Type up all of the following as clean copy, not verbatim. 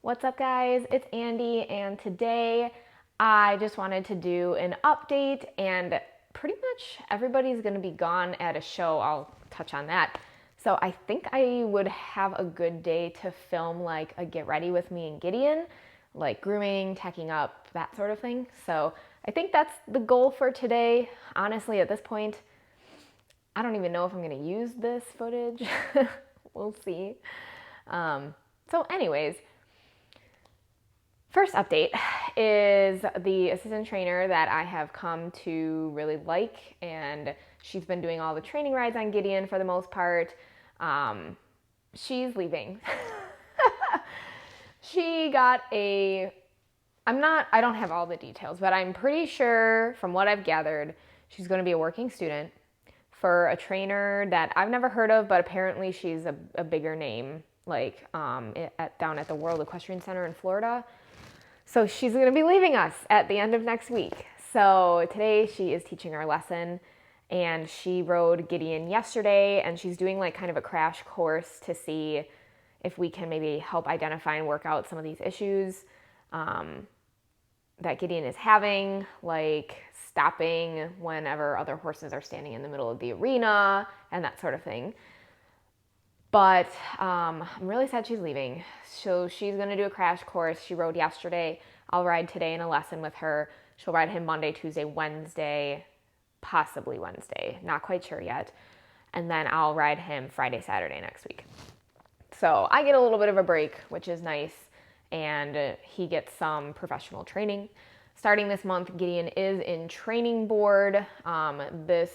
What's up, guys? It's Andy, and today I just wanted to do an update, and pretty much everybody's going to be gone at a show. I'll touch on that. So I think I would have a good day to film like a get ready with me and Gideon, like grooming, tacking up, that sort of thing. So I think that's the goal for today. Honestly, at this point, I don't even know if I'm going to use this footage. We'll see. So anyways, first update is the assistant trainer that I have come to really like, and she's been doing all the training rides on Gideon for the most part. She's leaving. She got I don't have all the details, but I'm pretty sure from what I've gathered, she's going to be a working student for a trainer that I've never heard of, but apparently she's a bigger name, like down at the World Equestrian Center in Florida. So she's going to be leaving us at the end of next week. So today she is teaching our lesson, and she rode Gideon yesterday, and she's doing like kind of a crash course to see if we can maybe help identify and work out some of these issues that Gideon is having, like stopping whenever other horses are standing in the middle of the arena and that sort of thing. But I'm really sad she's leaving. So she's going to do a crash course. She rode yesterday. I'll ride today in a lesson with her. She'll ride him Monday, Tuesday, Wednesday, possibly Wednesday. Not quite sure yet. And then I'll ride him Friday, Saturday next week. So I get a little bit of a break, which is nice. And he gets some professional training. Starting this month, Gideon is in training board. This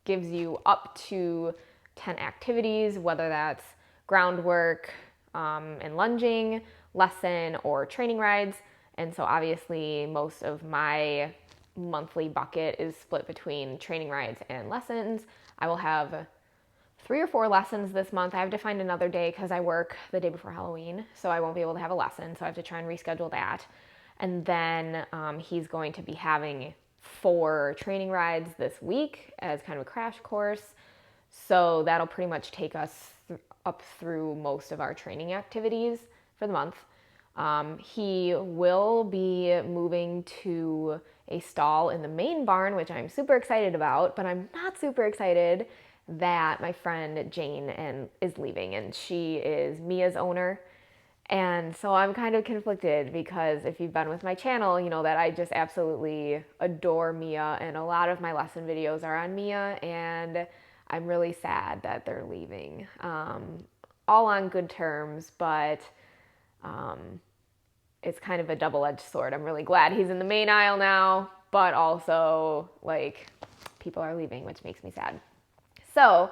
gives you up to 10 activities, whether that's groundwork and lunging, lesson, or training rides. And so obviously most of my monthly bucket is split between training rides and lessons. I will have 3 or 4 lessons this month. I have to find another day because I work the day before Halloween, so I won't be able to have a lesson, so I have to try and reschedule that. And then he's going to be having 4 training rides this week as kind of a crash course. So that'll pretty much take us up through most of our training activities for the month. He will be moving to a stall in the main barn, which I'm super excited about, but I'm not super excited that my friend Jane is leaving, and she is Mia's owner. And so I'm kind of conflicted because if you've been with my channel, you know that I just absolutely adore Mia, and a lot of my lesson videos are on Mia, and I'm really sad that they're leaving. All on good terms, but it's kind of a double-edged sword. I'm really glad he's in the main aisle now, but also like people are leaving, which makes me sad. So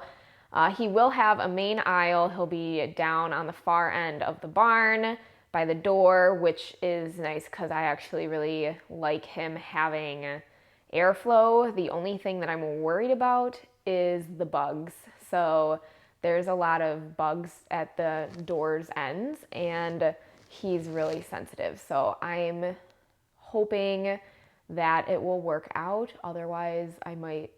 he will have a main aisle. He'll be down on the far end of the barn by the door, which is nice because I actually really like him having airflow. The only thing that I'm worried about is the bugs. So there's a lot of bugs at the door's ends, and he's really sensitive. So I'm hoping that it will work out. Otherwise, I might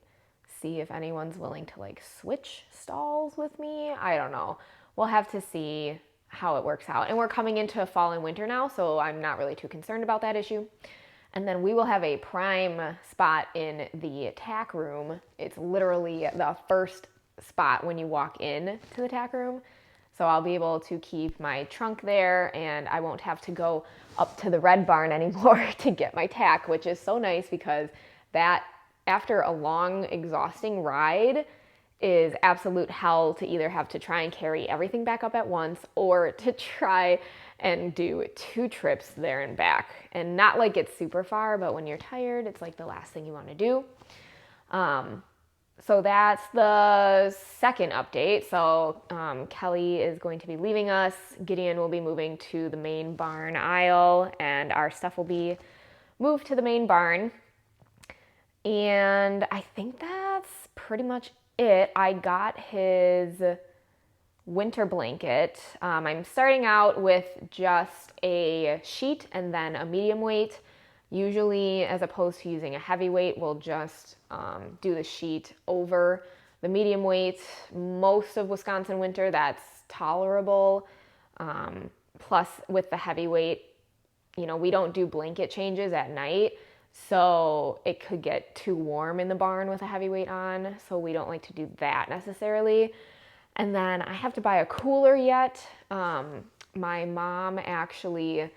see if anyone's willing to like switch stalls with me. I don't know. We'll have to see how it works out. And we're coming into fall and winter now, so I'm not really too concerned about that issue. And then we will have a prime spot in the tack room. It's literally the first spot when you walk in to the tack room. So I'll be able to keep my trunk there, and I won't have to go up to the red barn anymore to get my tack, which is so nice because that, after a long, exhausting ride, is absolute hell to either have to try and carry everything back up at once or to try and do 2 trips there and back. And not like it's super far, but when you're tired, it's like the last thing you want to do. So that's the second update. So Kelly is going to be leaving us. Gideon will be moving to the main barn aisle, and our stuff will be moved to the main barn. And I think that's pretty much it. I got his winter blanket. I'm starting out with just a sheet and then a medium weight. Usually, as opposed to using a heavy weight, we'll just do the sheet over the medium weight, most of Wisconsin winter, that's tolerable. Plus with the heavyweight, you know, we don't do blanket changes at night, so it could get too warm in the barn with a heavyweight on, so we don't like to do that necessarily. And then I have to buy a cooler yet. My mom actually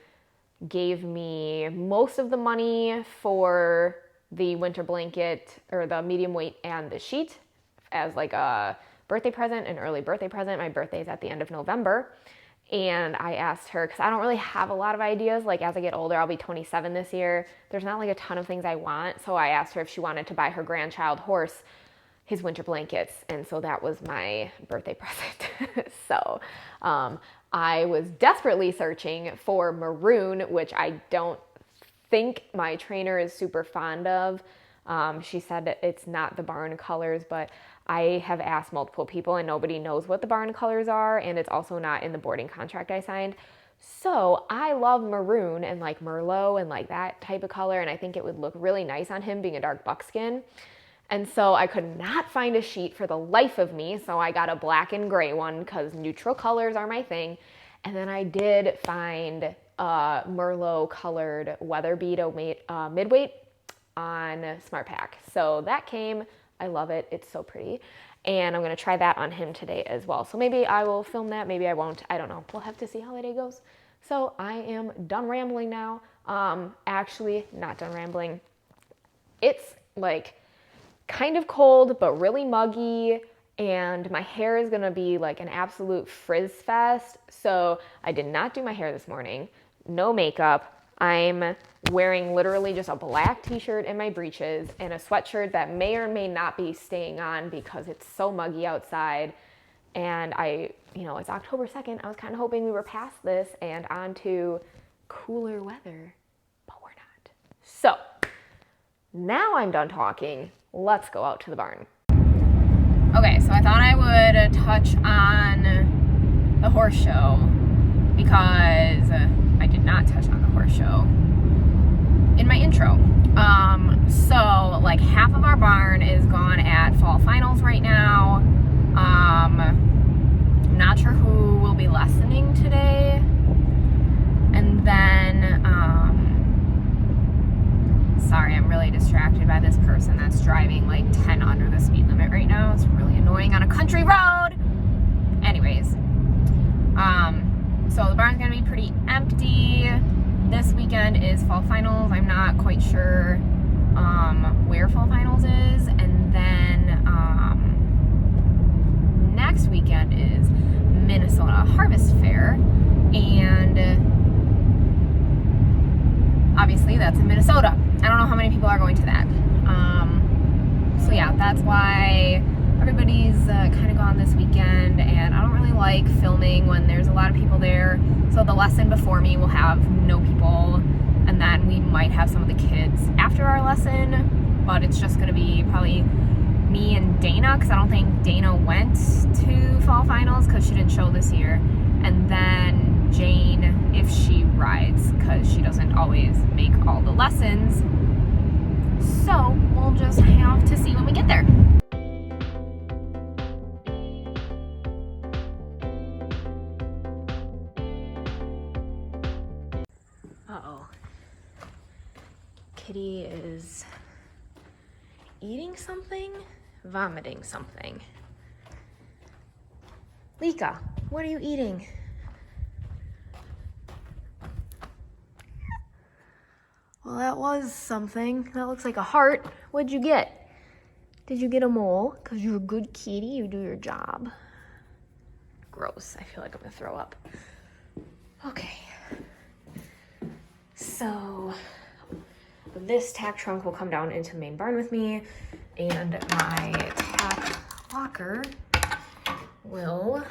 gave me most of the money for the winter blanket, or the medium weight and the sheet, as like a birthday present, an early birthday present. My birthday's at the end of November. And I asked her, because I don't really have a lot of ideas, like as I get older, I'll be 27 this year. There's not like a ton of things I want. So I asked her if she wanted to buy her grandchild horse his winter blankets. And so that was my birthday present. So I was desperately searching for maroon, which I don't think my trainer is super fond of. She said that it's not the barn colors, but I have asked multiple people and nobody knows what the barn colors are, and it's also not in the boarding contract I signed. So I love maroon and like Merlot and like that type of color, and I think it would look really nice on him being a dark buckskin. And so I could not find a sheet for the life of me, so I got a black and gray one because neutral colors are my thing. And then I did find a Merlot colored weather bead midweight on Smart Pack. So that came. I love it. It's so pretty. And I'm going to try that on him today as well. So maybe I will film that. Maybe I won't. I don't know. We'll have to see how the day goes. So I am done rambling now. Actually, not done rambling. It's like kind of cold, but really muggy. And my hair is going to be like an absolute frizz fest. So I did not do my hair this morning. No makeup. I'm wearing literally just a black t-shirt and my breeches and a sweatshirt that may or may not be staying on because it's so muggy outside. And it's October 2nd. I was kind of hoping we were past this and on to cooler weather, but we're not. So now I'm done talking. Let's go out to the barn. Okay, so I thought I would touch on the horse show because I did not touch on the horse show in my intro. So like half of our barn is gone at fall finals right now. I'm not sure who will be lessoning today. And then, sorry, I'm really distracted by this person that's driving like 10 under the speed limit right now. It's really annoying on a country road. Anyways, so the barn's gonna be pretty empty. This weekend is fall finals. I'm not quite sure where fall finals is. And then next weekend is Minnesota Harvest Fair. And obviously that's in Minnesota. I don't know how many people are going to that. So yeah, that's why everybody's kind of gone this weekend, and I don't really like filming when there's a lot of people there. So the lesson before me will have no people, and then we might have some of the kids after our lesson, but it's just going to be probably me and Dana, because I don't think Dana went to fall finals because she didn't show this year, and then Jane if she rides, because she doesn't always make all the lessons. So we'll just have to see when we get there. Uh-oh. Kitty is eating something, vomiting something. Lika, what are you eating? Well, that was something. That looks like a heart. What'd you get? Did you get a mole? Because you're a good kitty, you do your job. Gross. I feel like I'm gonna throw up. Okay. So this tack trunk will come down into the main barn with me, and my tack locker will,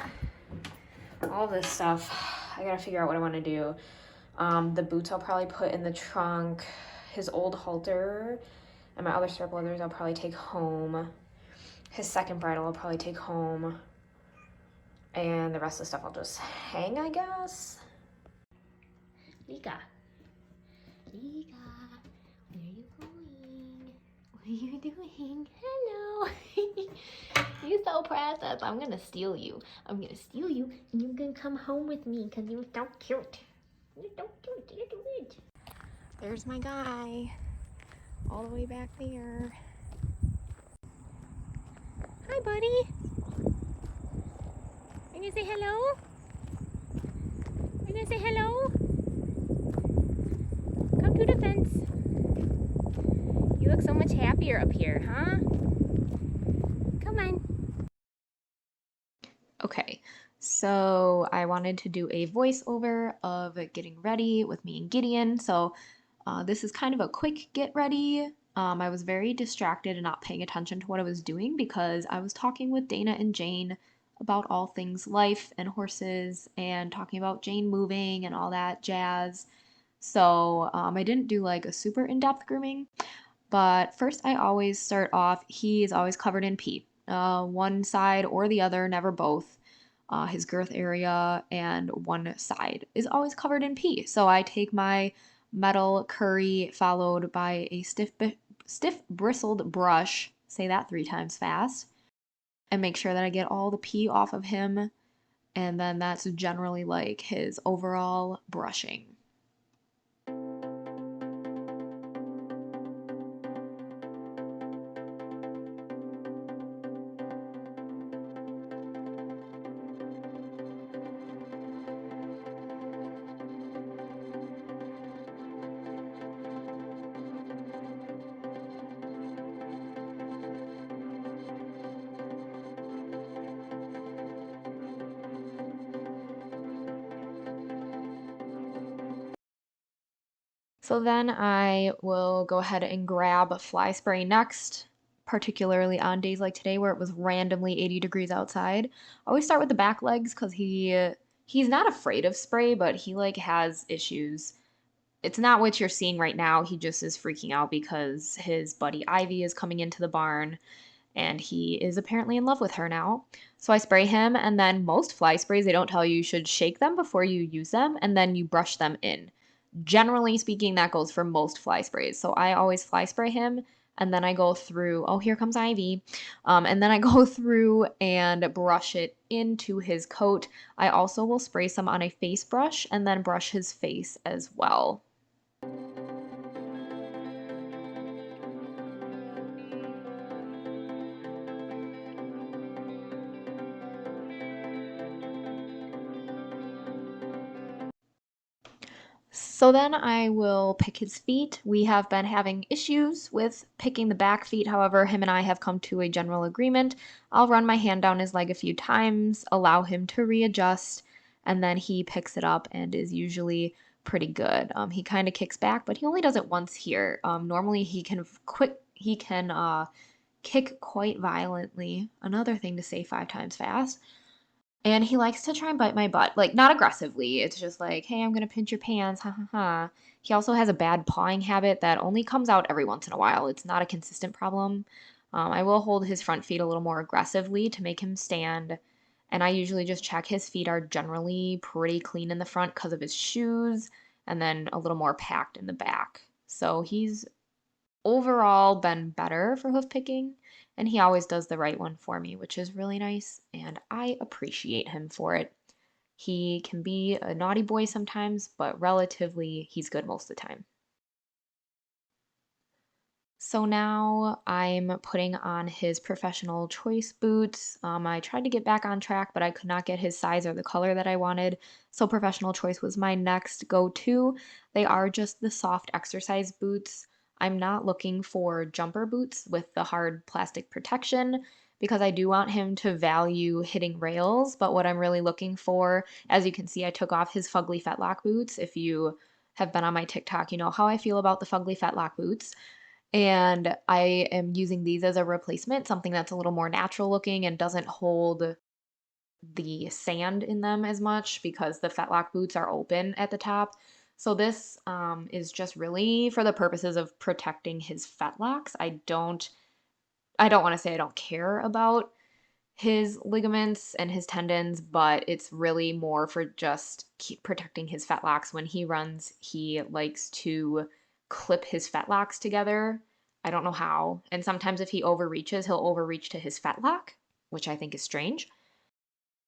all this stuff, I gotta figure out what I want to do. The boots I'll probably put in the trunk. His old halter and my other strap leathers I'll probably take home. His second bridle I'll probably take home. And the rest of the stuff I'll just hang, I guess. Lika. Lika, where are you going? What are you doing? Hello. You're so precious. I'm gonna steal you. I'm gonna steal you, and you're gonna come home with me because you're so cute. You're so cute. You're cute. There's my guy, all the way back there. Hi, buddy. Are you gonna say hello? Are you gonna say hello? Come to the fence. You look so much happier up here, huh? Come on. Okay, so I wanted to do a voiceover of getting ready with me and Gideon. So this is kind of a quick get ready. I was very distracted and not paying attention to what I was doing because I was talking with Dana and Jane about all things life and horses and talking about Jane moving and all that jazz. So I didn't do like a super in-depth grooming. But first, I always start off, he is always covered in pee, one side or the other, never both. His girth area and one side is always covered in pee. So I take my metal curry followed by a stiff bristled brush, say that 3 times fast, and make sure that I get all the pee off of him. And then that's generally like his overall brushing. So then I will go ahead and grab fly spray next, particularly on days like today where it was randomly 80 degrees outside. I always start with the back legs because he's not afraid of spray, but he like has issues. It's not what you're seeing right now. He just is freaking out because his buddy Ivy is coming into the barn and he is apparently in love with her now. So I spray him, and then most fly sprays, they don't tell you should shake them before you use them, and then you brush them in. Generally speaking, that goes for most fly sprays. So I always fly spray him, and then I go through, oh, here comes Ivy. And then I go through and brush it into his coat. I also will spray some on a face brush and then brush his face as well. So then I will pick his feet. We have been having issues with picking the back feet. However, him and I have come to a general agreement. I'll run my hand down his leg a few times, allow him to readjust, and then he picks it up and is usually pretty good. He kind of kicks back, but he only does it once here. Normally he can kick quite violently. Another thing to say 5 times fast. And he likes to try and bite my butt, like not aggressively. It's just like, hey, I'm gonna pinch your pants, ha ha ha. He also has a bad pawing habit that only comes out every once in a while. It's not a consistent problem. I will hold his front feet a little more aggressively to make him stand. And I usually just check his feet are generally pretty clean in the front because of his shoes, and then a little more packed in the back. So he's overall been better for hoof picking, and he always does the right one for me, which is really nice, and I appreciate him for it. He can be a naughty boy sometimes, but relatively, he's good most of the time. So now I'm putting on his professional choice boots. I tried to get back on track, but I could not get his size or the color that I wanted. So professional choice was my next go-to. They are just the soft exercise boots. I'm not looking for jumper boots with the hard plastic protection because I do want him to value hitting rails. But what I'm really looking for, as you can see, I took off his fugly fetlock boots. If you have been on my TikTok, you know how I feel about the fugly fetlock boots. And I am using these as a replacement, something that's a little more natural looking and doesn't hold the sand in them as much because the fetlock boots are open at the top. So this is just really for the purposes of protecting his fetlocks. I don't want to say I don't care about his ligaments and his tendons, but it's really more for just keep protecting his fetlocks. When he runs, he likes to clip his fetlocks together I don't know how. And sometimes if he overreaches, he'll overreach to his fetlock, which I think is strange.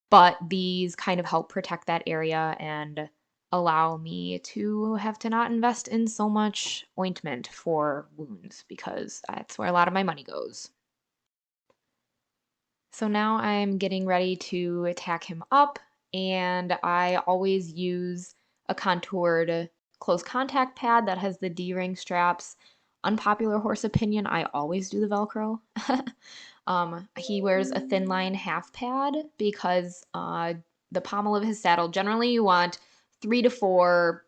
But these kind of help protect that area and allow me to have to not invest in so much ointment for wounds because that's where a lot of my money goes. So now I'm getting ready to tack him up, and I always use a contoured close contact pad that has the D-ring straps. Unpopular horse opinion, I always do the Velcro. He wears a thin line half pad because the pommel of his saddle, generally you want 3 to 4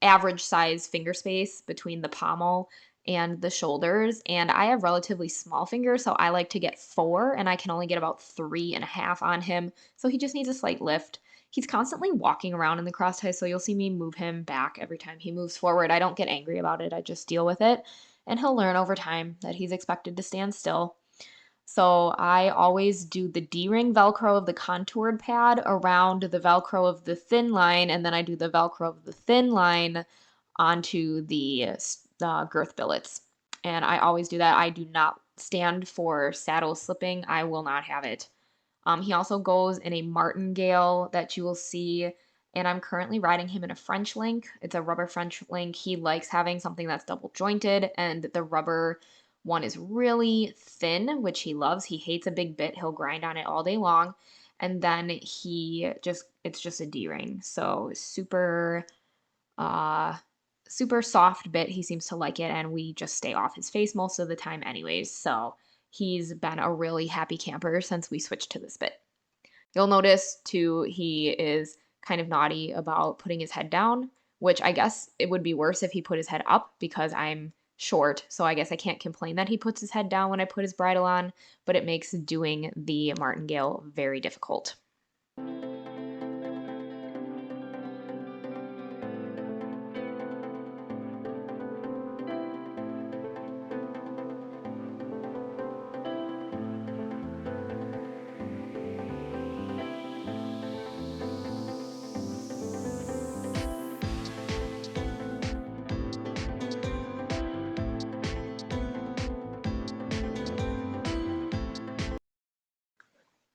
average size finger space between the pommel and the shoulders. And I have relatively small fingers, so I like to get 4, and I can only get about 3.5 on him. So he just needs a slight lift. He's constantly walking around in the cross ties, so you'll see me move him back every time he moves forward. I don't get angry about it, I just deal with it. And he'll learn over time that he's expected to stand still. So I always do the D-ring Velcro of the contoured pad around the Velcro of the thin line, and then I do the Velcro of the thin line onto the girth billets. And I always do that. I do not stand for saddle slipping. I will not have it. He also goes in a martingale that you will see, and I'm currently riding him in a French link. It's a rubber French link. He likes having something that's double jointed, and the rubber one is really thin, which he loves. He hates a big bit. He'll grind on it all day long. And then it's just a D-ring. So uh, super soft bit. He seems to like it, and we just stay off his face most of the time anyways. So he's been a really happy camper since we switched to this bit. You'll notice too, he is kind of naughty about putting his head down, which I guess it would be worse if he put his head up because I'm short. So I guess I can't complain that he puts his head down when I put his bridle on, but it makes doing the martingale very difficult.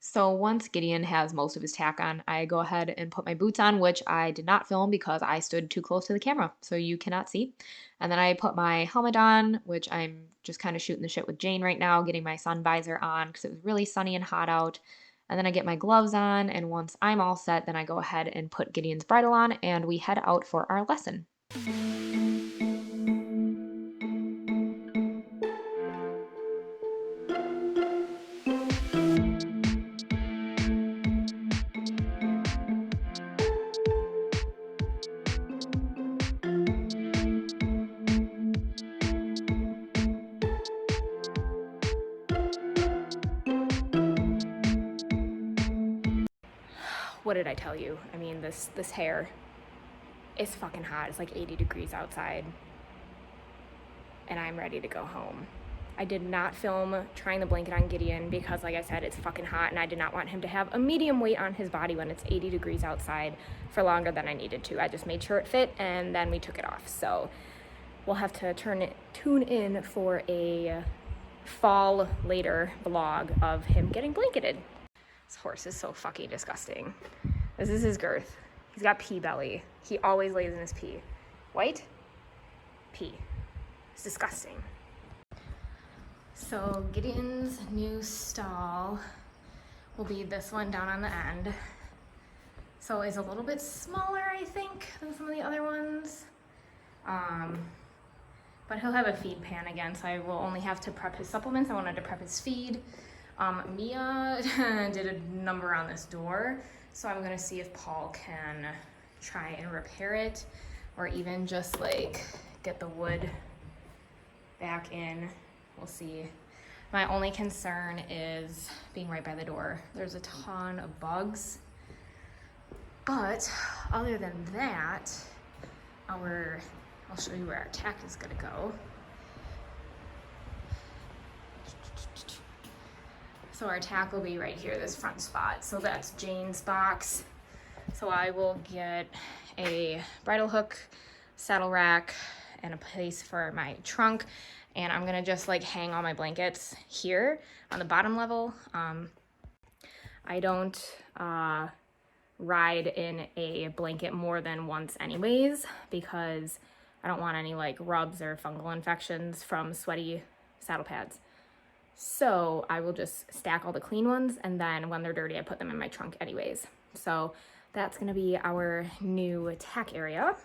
So once Gideon has most of his tack on, I go ahead and put my boots on, which I did not film because I stood too close to the camera, so you cannot see. And then I put my helmet on, which I'm just kind of shooting the shit with Jane right now, getting my sun visor on because it was really sunny and hot out. And then I get my gloves on, and once I'm all set, then I go ahead and put Gideon's bridle on, and we head out for our lesson. What did I tell you? I mean, this hair is fucking hot. It's like 80 degrees outside, and I'm ready to go home. I did not film trying the blanket on Gideon because, like I said, it's fucking hot, and I did not want him to have a medium weight on his body when it's 80 degrees outside for longer than I needed to. I just made sure it fit, and then we took it off. So we'll have to tune in for a fall later vlog of him getting blanketed. This horse is so fucking disgusting. This is his girth. He's got pea belly. He always lays in his pee. White? Pee. It's disgusting. So Gideon's new stall will be this one down on the end. So it's a little bit smaller, I think, than some of the other ones. But he'll have a feed pan again, so I will only have to prep his supplements. I wanted to prep his feed. Mia did a number on this door, so I'm gonna see if Paul can try and repair it, or even just like get the wood back in. We'll see. My only concern is being right by the door. There's a ton of bugs, but other than that, I'll show you where our tack is gonna go. So our tack will be right here, this front spot. So that's Jane's box. So I will get a bridle hook, saddle rack, and a place for my trunk. and I'm gonna just like hang all my blankets here on the bottom level. I don't ride in a blanket more than once anyways, because I don't want any like rubs or fungal infections from sweaty saddle pads. So I will just stack all the clean ones, and then when they're dirty, I put them in my trunk anyways. So that's gonna be our new tack area.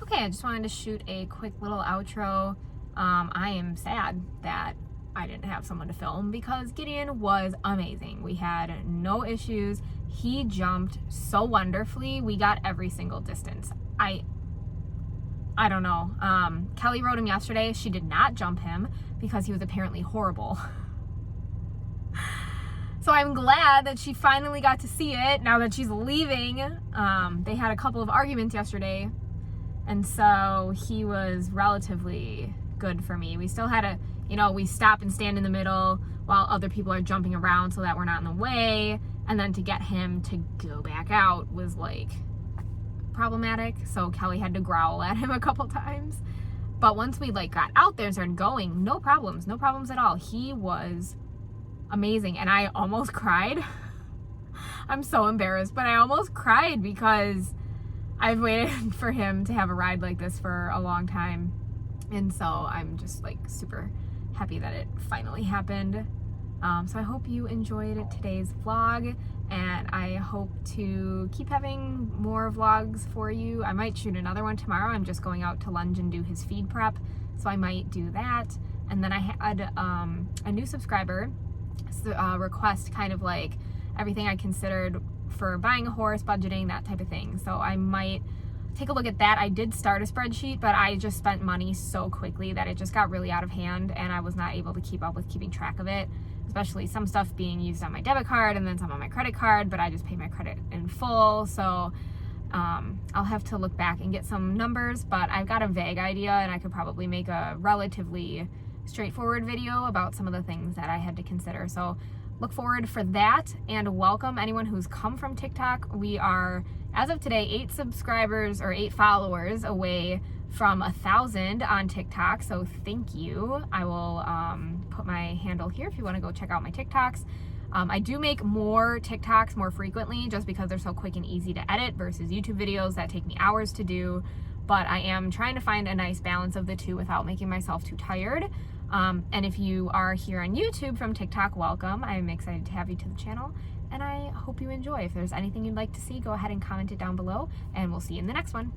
Okay, I just wanted to shoot a quick little outro. I am sad that I didn't have someone to film because Gideon was amazing. We had no issues. He jumped so wonderfully. We got every single distance. I don't know. Kelly rode him yesterday. She did not jump him because he was apparently horrible. So I'm glad that she finally got to see it now that she's leaving. They had a couple of arguments yesterday, and so he was relatively good for me. We still had to, we stop and stand in the middle while other people are jumping around so that we're not in the way. And then to get him to go back out was like problematic. So Kelly had to growl at him a couple times. But once we like got out there and started going, no problems at all. He was amazing. And I almost cried. I'm so embarrassed, but I almost cried because I've waited for him to have a ride like this for a long time. And so I'm just like super happy that it finally happened. So I hope you enjoyed today's vlog, and I hope to keep having more vlogs for you. I might shoot another one tomorrow. I'm just going out to lunch and do his feed prep, so I might do that. And then I had a new subscriber request kind of like everything I considered for buying a horse, budgeting, that type of thing. So I might take a look at that. I did start a spreadsheet, but I just spent money so quickly that it just got really out of hand, and I was not able to keep up with keeping track of it, especially some stuff being used on my debit card and then some on my credit card, but I just pay my credit in full. So I'll have to look back and get some numbers, but I've got a vague idea, and I could probably make a relatively straightforward video about some of the things that I had to consider. So look forward for that, and welcome anyone who's come from TikTok. We are, as of today, 8 subscribers or 8 followers away from 1,000 on TikTok, so thank you. I will put my handle here if you want to go check out my TikToks. I do make more TikToks more frequently just because they're so quick and easy to edit versus YouTube videos that take me hours to do, but I am trying to find a nice balance of the two without making myself too tired. And if you are here on YouTube from TikTok, welcome. I'm excited to have you to the channel, and I hope you enjoy. If there's anything you'd like to see, go ahead and comment it down below, and we'll see you in the next one.